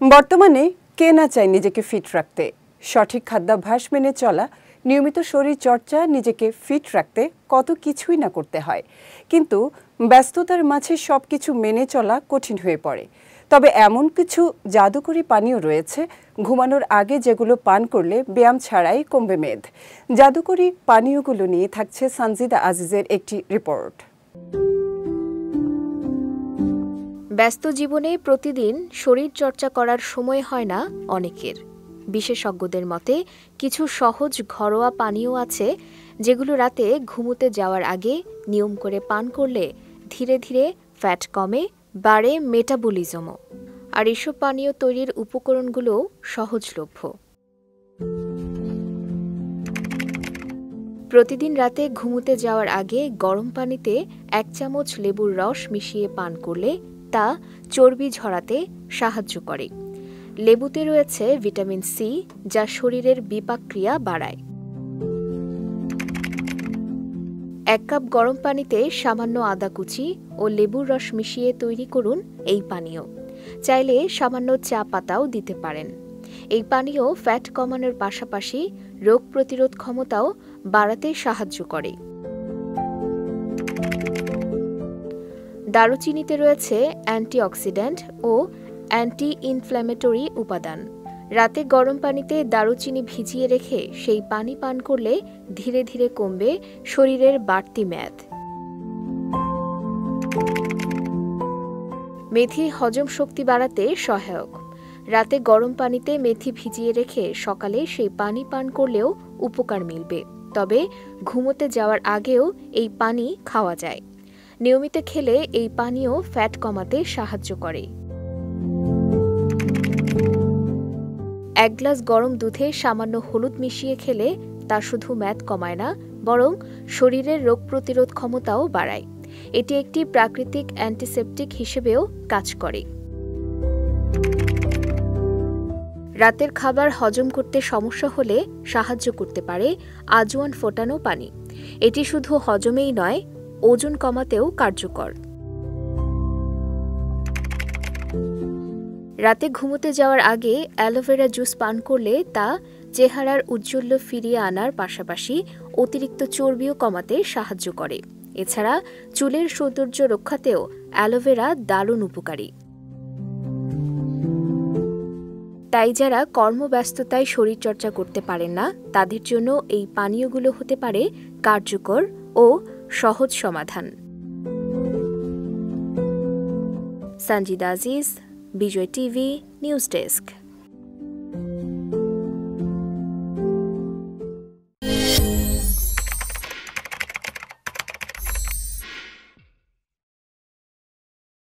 বর্তমানে কে না চায় নিজেকে ফিট রাখতে। সঠিক খাদ্যাভ্যাস মেনে চলা, নিয়মিত শরীর চর্চা, নিজেকে ফিট রাখতে কত কিছুই না করতে হয়, কিন্তু ব্যস্ততার মাঝে সবকিছু মেনে চলা কঠিন হয়ে পড়ে। তবে এমন কিছু জাদুকরি পানীয় রয়েছে ঘুমানোর আগে যেগুলো পান করলে ব্যায়াম ছাড়াই কমবে মেদ। জাদুকরি পানীয়গুলো নিয়ে থাকছে সানজিদা আজিজের একটি রিপোর্ট। ব্যস্ত জীবনে প্রতিদিন শরীর চর্চা করার সময় হয় না অনেকের। বিশেষজ্ঞদের মতে কিছু সহজ ঘরোয়া পানীয় আছে যেগুলো রাতে ঘুমোতে যাওয়ার আগে নিয়ম করে পান করলে ধীরে ধীরে ফ্যাট কমে, বাড়ে মেটাবলিজমও। আর এসব পানীয় তৈরির উপকরণগুলো সহজলভ্য। প্রতিদিন রাতে ঘুমোতে যাওয়ার আগে গরম পানিতে 1 চামচ লেবুর রস মিশিয়ে পান করলে তা চর্বি ঝরাতে সাহায্য করে। লেবুতে রয়েছে ভিটামিন সি, যা শরীরের বিপাক ক্রিয়া বাড়ায়। 1 কাপ গরম পানিতে সামান্য আদা কুচি ও লেবুর রস মিশিয়ে তৈরি করুন এই পানীয়। চাইলে সামান্য চা পাতাও দিতে পারেন। এই পানীয় ফ্যাট কমানোর পাশাপাশি রোগ প্রতিরোধ ক্ষমতাও বাড়াতে সাহায্য করে। দারুচিনিতে রয়েছে অ্যান্টিঅক্সিডেন্ট ও অ্যান্টি ইনফ্ল্যামেটরি উপাদান। রাতে গরম পানিতে দারুচিনি ভিজিয়ে রেখে সেই পানি পান করলে ধীরে ধীরে কমবে শরীরের বাড়তি মেদ। মেথি হজম শক্তি বাড়াতে সহায়ক। রাতে গরম পানিতে মেথি ভিজিয়ে রেখে সকালে সেই পানি পান করলেও উপকার মিলবে। তবে ঘুমোতে যাওয়ার আগেও এই পানি খাওয়া যায়। নিয়মিত খেলে এই পানীয় ফ্যাট কমাতে সাহায্য করে। 1 গ্লাস গরম দুধে সামান্য হলুদ মিশিয়ে খেলে তা শুধু মেদ কমায় না, বরং শরীরের রোগ প্রতিরোধ ক্ষমতাও বাড়ায়। এটি একটি প্রাকৃতিক অ্যান্টিসেপটিক হিসেবেও কাজ করে। রাতের খাবার হজম করতে সমস্যা হলে সাহায্য করতে পারে আজওয়ান ফোটানো পানি। এটি শুধু হজমেই নয়, ওজন কমাতেও কার্যকর। রাতে ঘুমোতে যাওয়ার আগে অ্যালোভেরা জুস পান করলে তা চেহারার উজ্জ্বল্য ফিরিয়ে আনার পাশাপাশি অতিরিক্ত চর্বিও কমাতে সাহায্য করে। এছাড়া চুলের সৌন্দর্য রক্ষাতেও অ্যালোভেরা দারুণ উপকারী। তাই যারা কর্মব্যস্ততায় শরীরচর্চা করতে পারেন না, তাদের জন্য এই পানীয়গুলো হতে পারে কার্যকর ও সহজ সমাধান। সানজিদা আজিজ, বিজয় টিভি, নিউজ ডেস্ক।